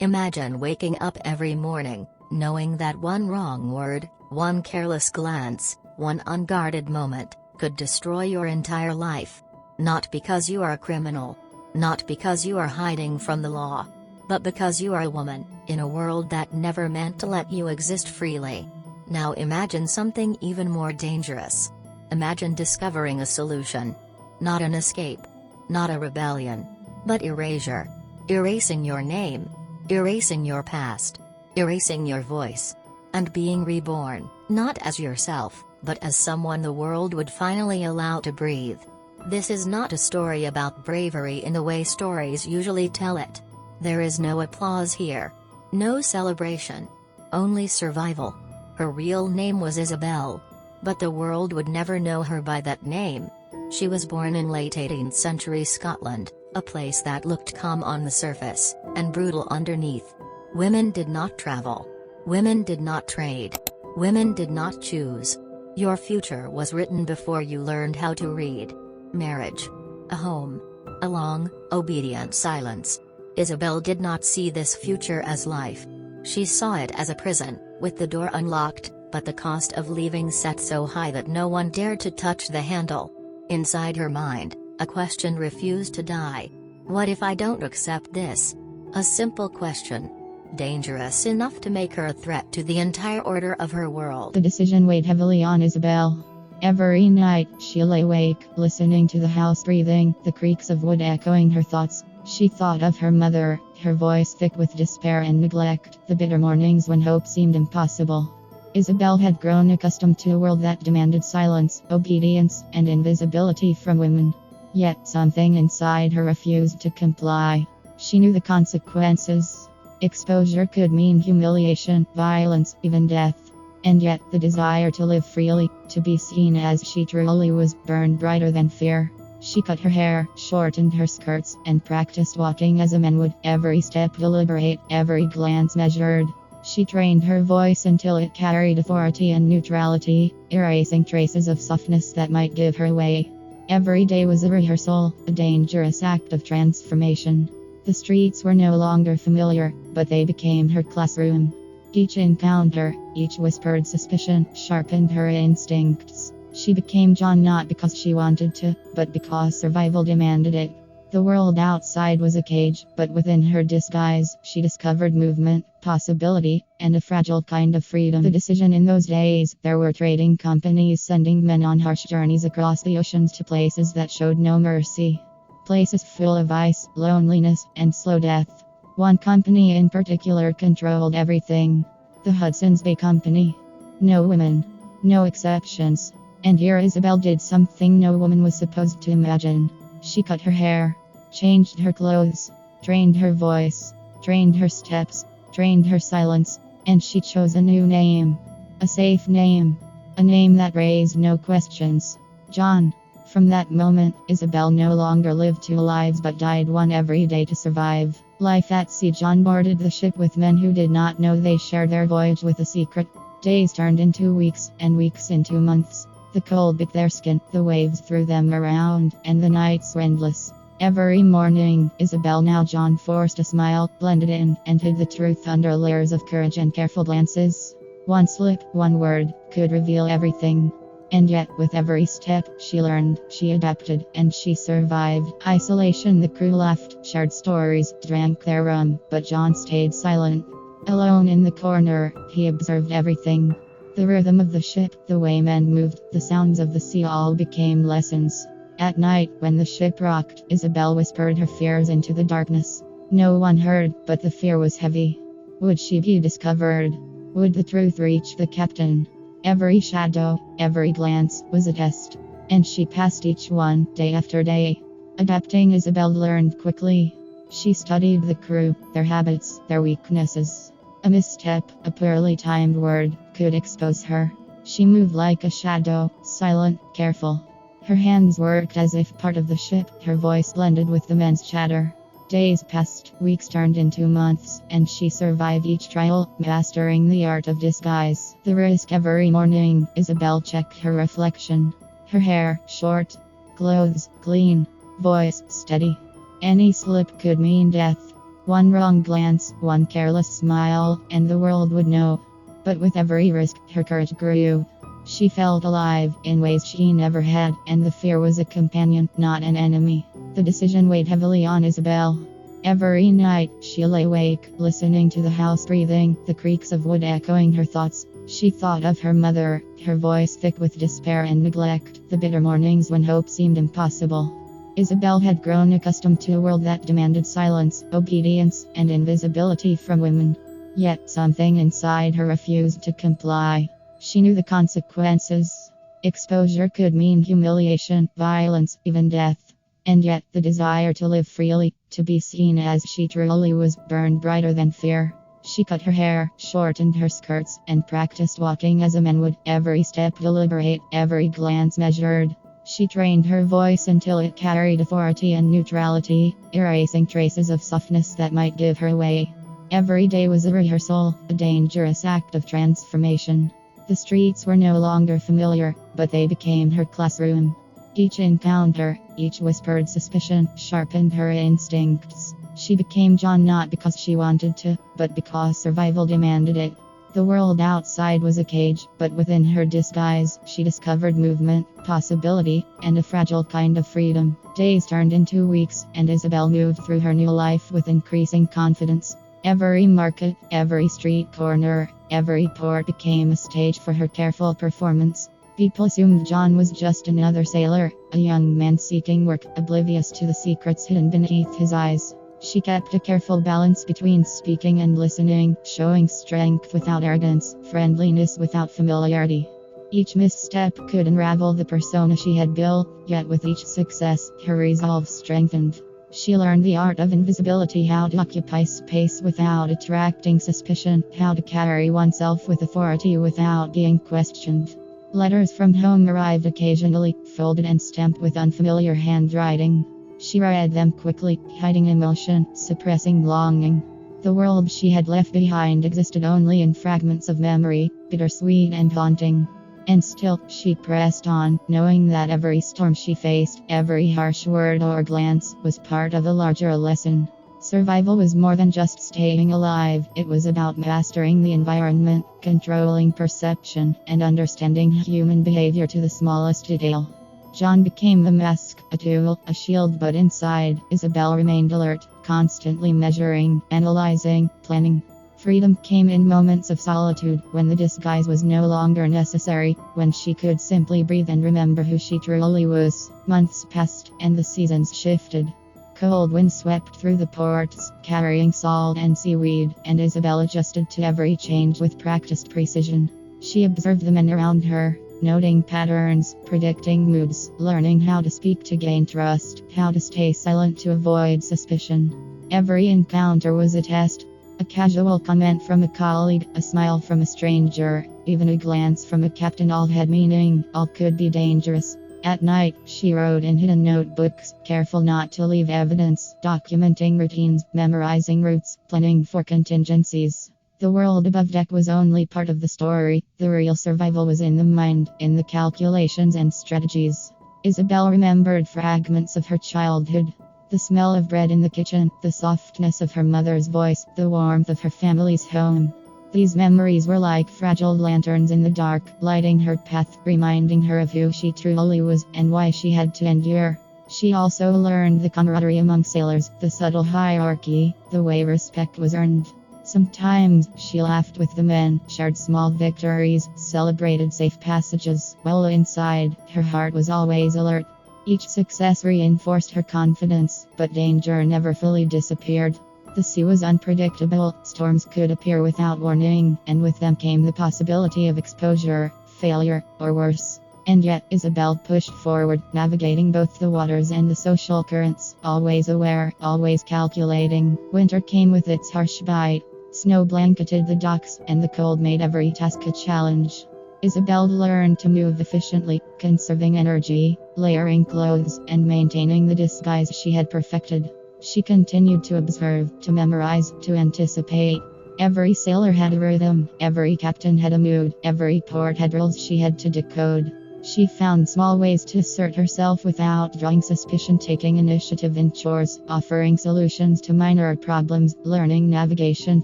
Imagine waking up every morning, knowing that one wrong word, one careless glance, one unguarded moment, could destroy your entire life. Not because you are a criminal. Not because you are hiding from the law. But because you are a woman, in a world that never meant to let you exist freely. Now imagine something even more dangerous. Imagine discovering a solution. Not an escape. Not a rebellion. But erasure. Erasing your name. Erasing your past. Erasing your voice. And being reborn, not as yourself, but as someone the world would finally allow to breathe. This is not a story about bravery in the way stories usually tell it. There is no applause here. No celebration. Only survival. Her real name was Isabel. But the world would never know her by that name. She was born in late 18th century Scotland, a place that looked calm on the surface, and brutal underneath. Women did not travel. Women did not trade. Women did not choose. Your future was written before you learned how to read. Marriage. A home. A long, obedient silence. Isabel did not see this future as life. She saw it as a prison, with the door unlocked, but the cost of leaving set so high that no one dared to touch the handle. Inside her mind, a question refused to die. What if I don't accept this? A simple question. Dangerous enough to make her a threat to the entire order of her world. The decision weighed heavily on Isabel. Every night, she lay awake, listening to the house breathing, the creaks of wood echoing her thoughts. She thought of her mother, her voice thick with despair and neglect, the bitter mornings when hope seemed impossible. Isabel had grown accustomed to a world that demanded silence, obedience, and invisibility from women. Yet something inside her refused to comply. She knew the consequences. Exposure could mean humiliation, violence, even death. And yet the desire to live freely, to be seen as she truly was, burned brighter than fear. She cut her hair, shortened her skirts, and practiced walking as a man would, every step deliberate, every glance measured. She trained her voice until it carried authority and neutrality, erasing traces of softness that might give her away. Every day was a rehearsal, a dangerous act of transformation. The streets were no longer familiar, but they became her classroom. Each encounter, each whispered suspicion, sharpened her instincts. She became John not because she wanted to, but because survival demanded it. The world outside was a cage, but within her disguise, she discovered movement, possibility, and a fragile kind of freedom. The decision in those days, there were trading companies sending men on harsh journeys across the oceans to places that showed no mercy. Places full of ice, loneliness, and slow death. One company in particular controlled everything. The Hudson's Bay Company. No women. No exceptions. And here Isabel did something no woman was supposed to imagine. She cut her hair, changed her clothes, trained her voice, trained her steps, trained her silence, and she chose a new name. A safe name. A name that raised no questions. John. From that moment, Isabel no longer lived two lives but died one every day to survive. Life at sea. John boarded the ship with men who did not know they shared their voyage with a secret. Days turned into weeks, and weeks into months. The cold bit their skin, the waves threw them around, and the nights were endless. Every morning, Isabel, now John, forced a smile, blended in, and hid the truth under layers of courage and careful glances. One slip, one word, could reveal everything. And yet, with every step, she learned, she adapted, and she survived. Isolation. The crew laughed, shared stories, drank their rum, but John stayed silent. Alone in the corner, he observed everything. The rhythm of the ship, the way men moved, the sounds of the sea all became lessons. At night, when the ship rocked, Isabel whispered her fears into the darkness. No one heard, but the fear was heavy. Would she be discovered? Would the truth reach the captain? Every shadow, every glance, was a test. And she passed each one, day after day. Adapting, Isabel learned quickly. She studied the crew, their habits, their weaknesses. A misstep, a poorly timed word, could expose her. She moved like a shadow, silent, careful. Her hands worked as if part of the ship, her voice blended with the men's chatter. Days passed, weeks turned into months, and she survived each trial, mastering the art of disguise. The risk. Every morning, Isabel checked her reflection. Her hair, short. Clothes, clean. Voice, steady. Any slip could mean death. One wrong glance, one careless smile, and the world would know. But with every risk, her courage grew. She felt alive in ways she never had, and the fear was a companion, not an enemy. The decision weighed heavily on Isabel. Every night, she lay awake, listening to the house breathing, the creaks of wood echoing her thoughts. She thought of her mother, her voice thick with despair and neglect, the bitter mornings when hope seemed impossible. Isabel had grown accustomed to a world that demanded silence, obedience, and invisibility from women. Yet something inside her refused to comply. She knew the consequences. Exposure could mean humiliation, violence, even death. And yet the desire to live freely, to be seen as she truly was, burned brighter than fear. She cut her hair, shortened her skirts, and practiced walking as a man would, every step deliberate, every glance measured. She trained her voice until it carried authority and neutrality, erasing traces of softness that might give her away. Every day was a rehearsal, a dangerous act of transformation. The streets were no longer familiar, but they became her classroom. Each encounter, each whispered suspicion, sharpened her instincts. She became John not because she wanted to, but because survival demanded it. The world outside was a cage, but within her disguise, she discovered movement, possibility, and a fragile kind of freedom. Days turned into weeks, and Isabel moved through her new life with increasing confidence. Every market, every street corner, every port became a stage for her careful performance. People assumed John was just another sailor, a young man seeking work, oblivious to the secrets hidden beneath his eyes. She kept a careful balance between speaking and listening, showing strength without arrogance, friendliness without familiarity. Each misstep could unravel the persona she had built, yet with each success, her resolve strengthened. She learned the art of invisibility, how to occupy space without attracting suspicion, how to carry oneself with authority without being questioned. Letters from home arrived occasionally, folded and stamped with unfamiliar handwriting. She read them quickly, hiding emotion, suppressing longing. The world she had left behind existed only in fragments of memory, bittersweet and haunting. And still, she pressed on, knowing that every storm she faced, every harsh word or glance, was part of a larger lesson. Survival was more than just staying alive, it was about mastering the environment, controlling perception, and understanding human behavior to the smallest detail. John became a mask, a tool, a shield, but inside, Isabel remained alert, constantly measuring, analyzing, planning. Freedom came in moments of solitude, when the disguise was no longer necessary, when she could simply breathe and remember who she truly was. Months passed, and the seasons shifted. Cold winds swept through the ports, carrying salt and seaweed, and Isabel adjusted to every change with practiced precision. She observed the men around her, noting patterns, predicting moods, learning how to speak to gain trust, how to stay silent to avoid suspicion. Every encounter was a test. A casual comment from a colleague, a smile from a stranger, even a glance from a captain, all had meaning, all could be dangerous. At night, she wrote in hidden notebooks, careful not to leave evidence, documenting routines, memorizing routes, planning for contingencies. The world above deck was only part of the story. The real survival was in the mind, in the calculations and strategies. Isabel remembered fragments of her childhood. The smell of bread in the kitchen, the softness of her mother's voice, the warmth of her family's home. These memories were like fragile lanterns in the dark, lighting her path, reminding her of who she truly was and why she had to endure. She also learned the camaraderie among sailors, the subtle hierarchy, the way respect was earned. Sometimes she laughed with the men, shared small victories, celebrated safe passages, while inside, her heart was always alert. Each success reinforced her confidence, but danger never fully disappeared. The sea was unpredictable, storms could appear without warning, and with them came the possibility of exposure, failure, or worse. And yet, Isabel pushed forward, navigating both the waters and the social currents, always aware, always calculating. Winter came with its harsh bite. Snow blanketed the docks, and the cold made every task a challenge. Isabel learned to move efficiently, conserving energy, layering clothes, and maintaining the disguise she had perfected. She continued to observe, to memorize, to anticipate. Every sailor had a rhythm, every captain had a mood, every port had rules she had to decode. She found small ways to assert herself without drawing suspicion, taking initiative in chores, offering solutions to minor problems, learning navigation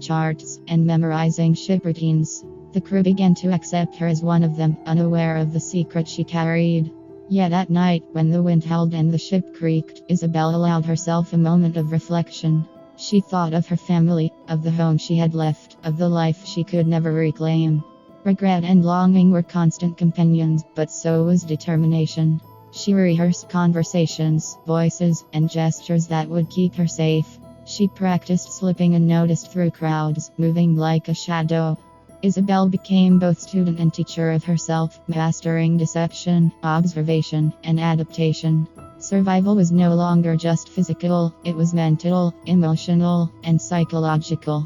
charts, and memorizing ship routines. The crew began to accept her as one of them, unaware of the secret she carried. Yet at night, when the wind howled and the ship creaked, Isabel allowed herself a moment of reflection. She thought of her family, of the home she had left, of the life she could never reclaim. Regret and longing were constant companions, but so was determination. She rehearsed conversations, voices, and gestures that would keep her safe. She practiced slipping unnoticed through crowds, moving like a shadow. Isabel became both student and teacher of herself, mastering deception, observation, and adaptation. Survival was no longer just physical, it was mental, emotional, and psychological.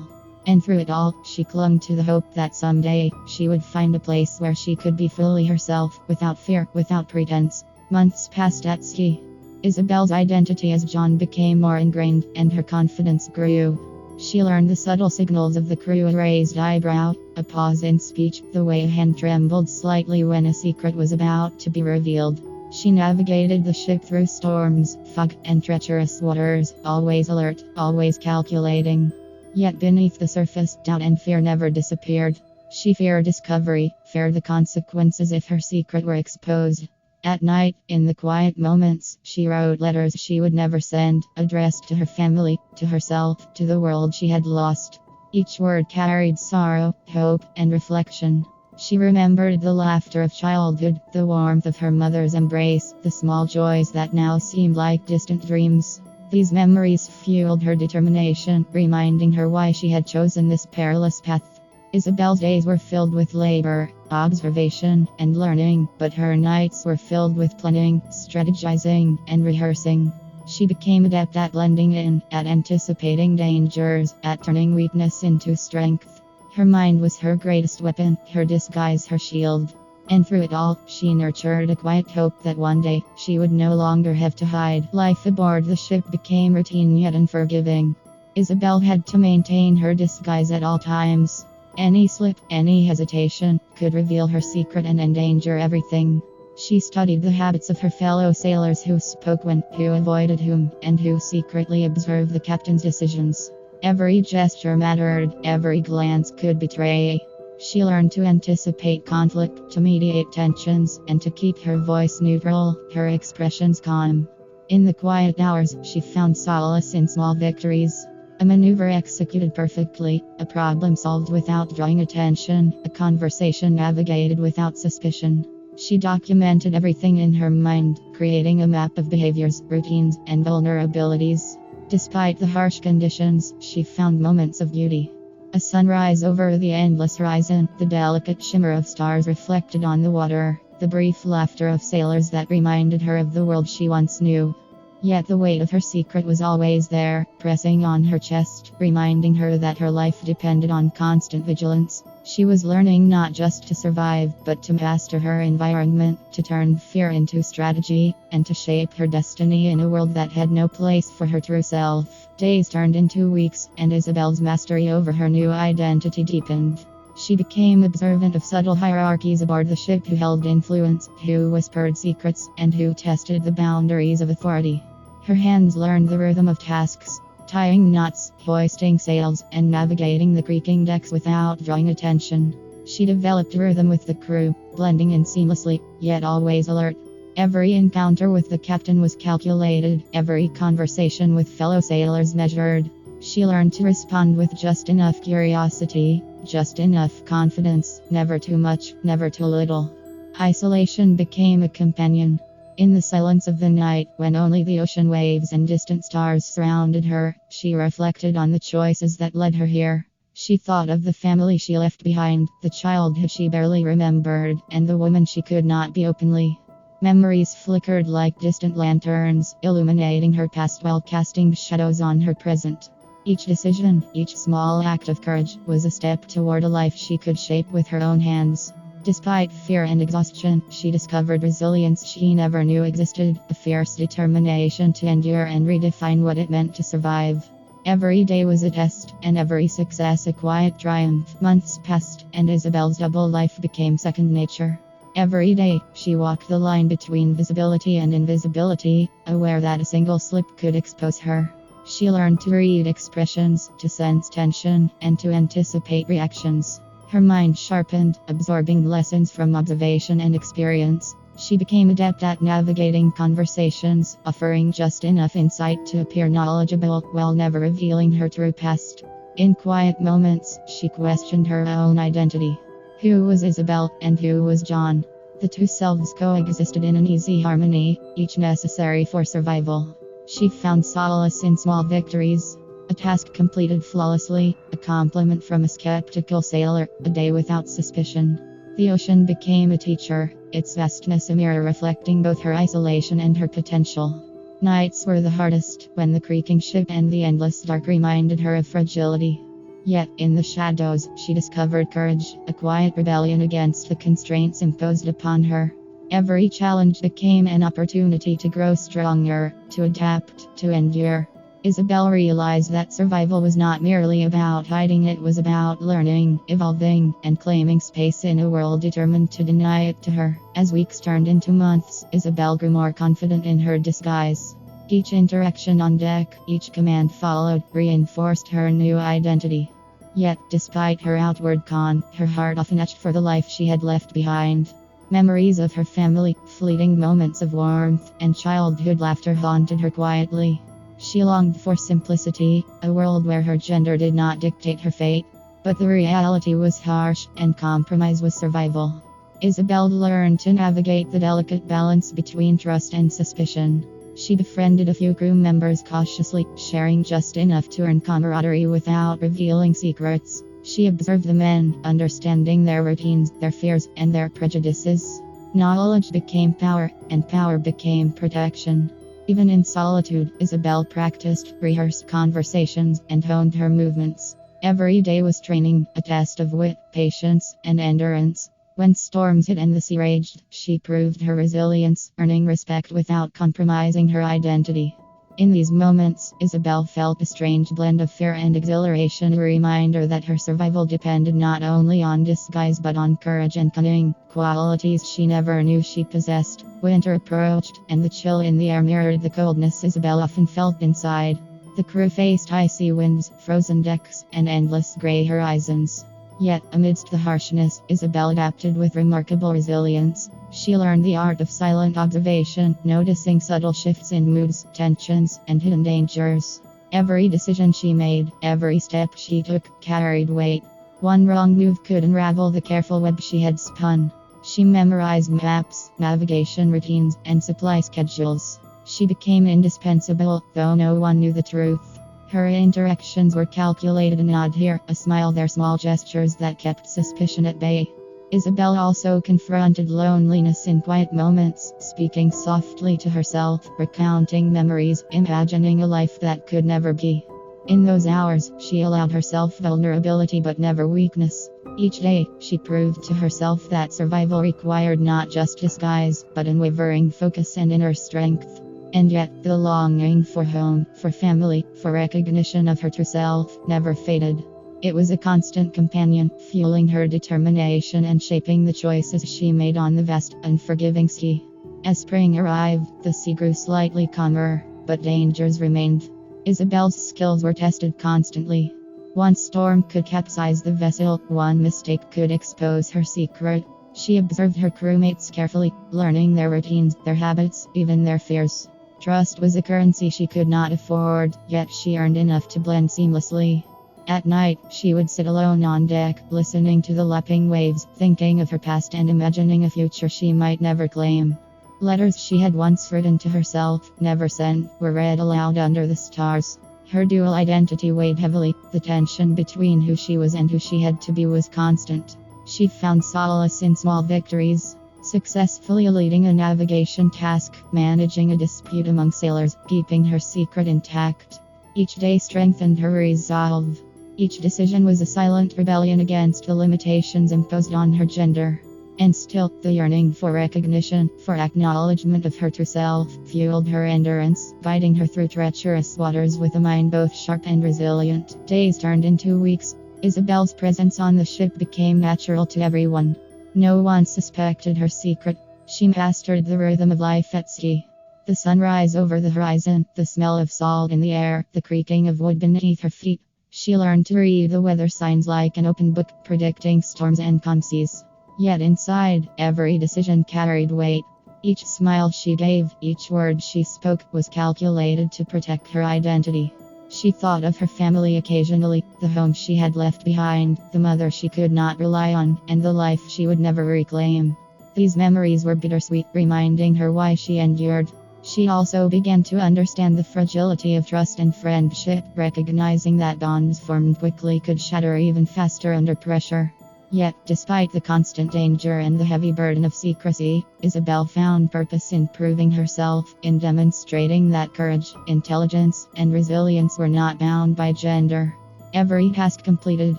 And through it all, she clung to the hope that someday, she would find a place where she could be fully herself, without fear, without pretense. Months passed at sea. Isabel's identity as John became more ingrained, and her confidence grew. She learned the subtle signals of the crew: a raised eyebrow, a pause in speech, the way a hand trembled slightly when a secret was about to be revealed. She navigated the ship through storms, fog, and treacherous waters, always alert, always calculating. Yet beneath the surface, doubt and fear never disappeared. She feared discovery, feared the consequences if her secret were exposed. At night, in the quiet moments, she wrote letters she would never send, addressed to her family, to herself, to the world she had lost. Each word carried sorrow, hope, and reflection. She remembered the laughter of childhood, the warmth of her mother's embrace, the small joys that now seemed like distant dreams. These memories fueled her determination, reminding her why she had chosen this perilous path. Isabel's days were filled with labor, observation, and learning, but her nights were filled with planning, strategizing, and rehearsing. She became adept at blending in, at anticipating dangers, at turning weakness into strength. Her mind was her greatest weapon, her disguise her shield. And through it all, she nurtured a quiet hope that one day, she would no longer have to hide. Life aboard the ship became routine yet unforgiving. Isabel had to maintain her disguise at all times. Any slip, any hesitation, could reveal her secret and endanger everything. She studied the habits of her fellow sailors, who spoke when, who avoided whom, and who secretly observed the captain's decisions. Every gesture mattered, every glance could betray. She learned to anticipate conflict, to mediate tensions, and to keep her voice neutral, her expressions calm. In the quiet hours, she found solace in small victories. A maneuver executed perfectly, a problem solved without drawing attention, a conversation navigated without suspicion. She documented everything in her mind, creating a map of behaviors, routines, and vulnerabilities. Despite the harsh conditions, she found moments of beauty. A sunrise over the endless horizon, the delicate shimmer of stars reflected on the water, the brief laughter of sailors that reminded her of the world she once knew. Yet the weight of her secret was always there, pressing on her chest, reminding her that her life depended on constant vigilance. She was learning not just to survive, but to master her environment, to turn fear into strategy, and to shape her destiny in a world that had no place for her true self. Days turned into weeks, and Isabel's mastery over her new identity deepened. She became observant of subtle hierarchies aboard the ship, who held influence, who whispered secrets, and who tested the boundaries of authority. Her hands learned the rhythm of tasks, tying knots, hoisting sails, and navigating the creaking decks without drawing attention. She developed rhythm with the crew, blending in seamlessly, yet always alert. Every encounter with the captain was calculated, every conversation with fellow sailors measured. She learned to respond with just enough curiosity, just enough confidence, never too much, never too little. Isolation became a companion. In the silence of the night, when only the ocean waves and distant stars surrounded her, she reflected on the choices that led her here. She thought of the family she left behind, the childhood she barely remembered, and the woman she could not be openly. Memories flickered like distant lanterns, illuminating her past while casting shadows on her present. Each decision, each small act of courage, was a step toward a life she could shape with her own hands. Despite fear and exhaustion, she discovered resilience she never knew existed, a fierce determination to endure and redefine what it meant to survive. Every day was a test, and every success a quiet triumph. Months passed, and Isabel's double life became second nature. Every day, she walked the line between visibility and invisibility, aware that a single slip could expose her. She learned to read expressions, to sense tension, and to anticipate reactions. Her mind sharpened, absorbing lessons from observation and experience. She became adept at navigating conversations, offering just enough insight to appear knowledgeable while never revealing her true past. In quiet moments, she questioned her own identity. Who was Isabel, and who was John? The two selves coexisted in an easy harmony, each necessary for survival. She found solace in small victories. A task completed flawlessly, a compliment from a skeptical sailor, a day without suspicion. The ocean became a teacher, its vastness a mirror reflecting both her isolation and her potential. Nights were the hardest, when the creaking ship and the endless dark reminded her of fragility. Yet, in the shadows, she discovered courage, a quiet rebellion against the constraints imposed upon her. Every challenge became an opportunity to grow stronger, to adapt, to endure. Isabel realized that survival was not merely about hiding, it was about learning, evolving, and claiming space in a world determined to deny it to her. As weeks turned into months, Isabel grew more confident in her disguise. Each interaction on deck, each command followed, reinforced her new identity. Yet, despite her outward con, her heart often ached for the life she had left behind. Memories of her family, fleeting moments of warmth, and childhood laughter haunted her quietly. She longed for simplicity, a world where her gender did not dictate her fate. But the reality was harsh, and compromise was survival. Isabel learned to navigate the delicate balance between trust and suspicion. She befriended a few crew members cautiously, sharing just enough to earn camaraderie without revealing secrets. She observed the men, understanding their routines, their fears, and their prejudices. Knowledge became power, and power became protection. Even in solitude, Isabel practiced, rehearsed conversations, and honed her movements. Every day was training, a test of wit, patience, and endurance. When storms hit and the sea raged, she proved her resilience, earning respect without compromising her identity. In these moments, Isabel felt a strange blend of fear and exhilaration, a reminder that her survival depended not only on disguise but on courage and cunning, qualities she never knew she possessed. Winter approached, and the chill in the air mirrored the coldness Isabel often felt inside. The crew faced icy winds, frozen decks, and endless gray horizons. Yet, amidst the harshness, Isabel adapted with remarkable resilience. She learned the art of silent observation, noticing subtle shifts in moods, tensions, and hidden dangers. Every decision she made, every step she took, carried weight. One wrong move could unravel the careful web she had spun. She memorized maps, navigation routines, and supply schedules. She became indispensable, though no one knew the truth. Her interactions were calculated, a nod here, a smile there, small gestures that kept suspicion at bay. Isabel also confronted loneliness in quiet moments, speaking softly to herself, recounting memories, imagining a life that could never be. In those hours, she allowed herself vulnerability but never weakness. Each day, she proved to herself that survival required not just disguise, but unwavering focus and inner strength. And yet, the longing for home, for family, for recognition of her true self, never faded. It was a constant companion, fueling her determination and shaping the choices she made on the vast, unforgiving sea. As spring arrived, the sea grew slightly calmer, but dangers remained. Isabel's skills were tested constantly. One storm could capsize the vessel, one mistake could expose her secret. She observed her crewmates carefully, learning their routines, their habits, even their fears. Trust was a currency she could not afford, yet she earned enough to blend seamlessly. At night, she would sit alone on deck, listening to the lapping waves, thinking of her past and imagining a future she might never claim. Letters she had once written to herself, never sent, were read aloud under the stars. Her dual identity weighed heavily. The tension between who she was and who she had to be was constant. She found solace in small victories. Successfully leading a navigation task, managing a dispute among sailors, keeping her secret intact. Each day strengthened her resolve. Each decision was a silent rebellion against the limitations imposed on her gender. And still, the yearning for recognition, for acknowledgement of her true self, fueled her endurance, guiding her through treacherous waters with a mind both sharp and resilient. Days turned into weeks. Isabel's presence on the ship became natural to everyone. No one suspected her secret. She mastered the rhythm of life at sea. The sunrise over the horizon, the smell of salt in the air, the creaking of wood beneath her feet. She learned to read the weather signs like an open book, predicting storms and calm seas. Yet inside, every decision carried weight. Each smile she gave, each word she spoke, was calculated to protect her identity. She thought of her family occasionally, the home she had left behind, the mother she could not rely on, and the life she would never reclaim. These memories were bittersweet, reminding her why she endured. She also began to understand the fragility of trust and friendship, recognizing that bonds formed quickly could shatter even faster under pressure. Yet, despite the constant danger and the heavy burden of secrecy, Isabel found purpose in proving herself, in demonstrating that courage, intelligence, and resilience were not bound by gender. Every task completed,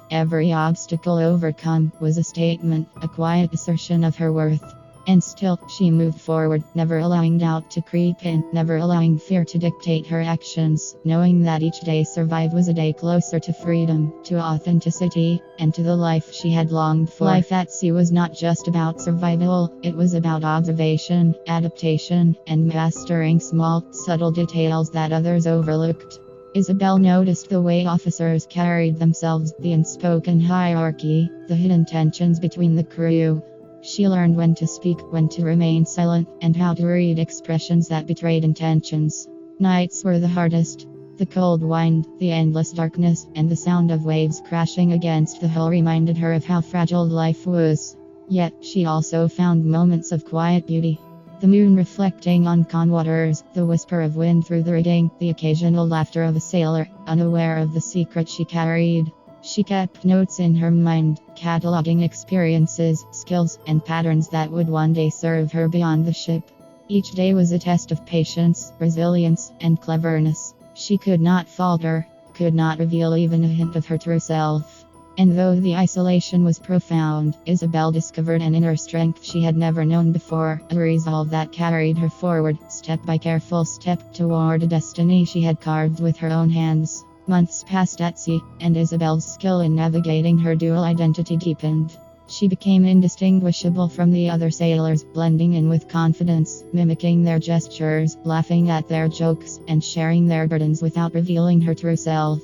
every obstacle overcome, was a statement, a quiet assertion of her worth. And still, she moved forward, never allowing doubt to creep in, never allowing fear to dictate her actions, knowing that each day survived was a day closer to freedom, to authenticity, and to the life she had longed for. Life at sea was not just about survival, it was about observation, adaptation, and mastering small, subtle details that others overlooked. Isabel noticed the way officers carried themselves, the unspoken hierarchy, the hidden tensions between the crew. She learned when to speak, when to remain silent, and how to read expressions that betrayed intentions. Nights were the hardest. The cold wind, the endless darkness, and the sound of waves crashing against the hull reminded her of how fragile life was. Yet, she also found moments of quiet beauty. The moon reflecting on calm waters, the whisper of wind through the rigging, the occasional laughter of a sailor, unaware of the secret she carried. She kept notes in her mind, cataloging experiences, skills, and patterns that would one day serve her beyond the ship. Each day was a test of patience, resilience, and cleverness. She could not falter, could not reveal even a hint of her true self. And though the isolation was profound, Isabel discovered an inner strength she had never known before, a resolve that carried her forward, step by careful step, toward a destiny she had carved with her own hands. Months passed at sea, and Isabel's skill in navigating her dual identity deepened. She became indistinguishable from the other sailors, blending in with confidence, mimicking their gestures, laughing at their jokes, and sharing their burdens without revealing her true self.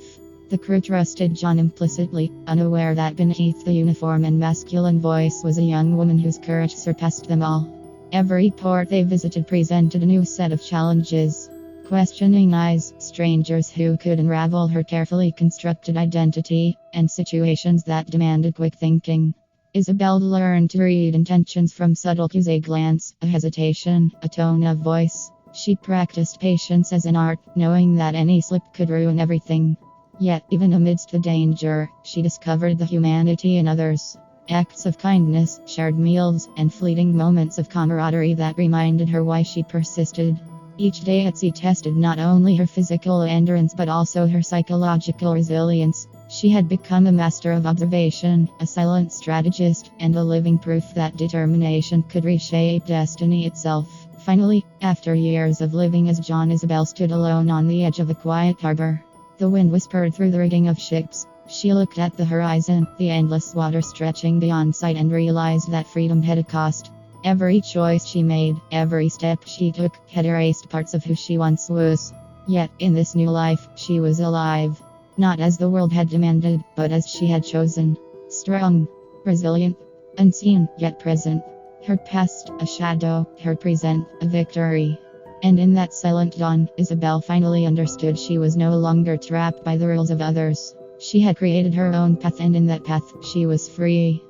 The crew trusted John implicitly, unaware that beneath the uniform and masculine voice was a young woman whose courage surpassed them all. Every port they visited presented a new set of challenges. Questioning eyes, strangers who could unravel her carefully constructed identity, and situations that demanded quick thinking. Isabel learned to read intentions from subtle cues, a glance, a hesitation, a tone of voice. She practiced patience as an art, knowing that any slip could ruin everything. Yet, even amidst the danger, she discovered the humanity in others. Acts of kindness, shared meals, and fleeting moments of camaraderie that reminded her why she persisted. Each day at sea tested not only her physical endurance but also her psychological resilience. She had become a master of observation, a silent strategist, and a living proof that determination could reshape destiny itself. Finally, after years of living as John, Isabel stood alone on the edge of a quiet harbor. The wind whispered through the rigging of ships. She looked at the horizon, the endless water stretching beyond sight, and realized that freedom had a cost. Every choice she made, every step she took, had erased parts of who she once was. Yet, in this new life, she was alive. Not as the world had demanded, but as she had chosen. Strong, resilient, unseen, yet present. Her past, a shadow, her present, a victory. And in that silent dawn, Isabel finally understood she was no longer trapped by the rules of others. She had created her own path, and in that path, she was free.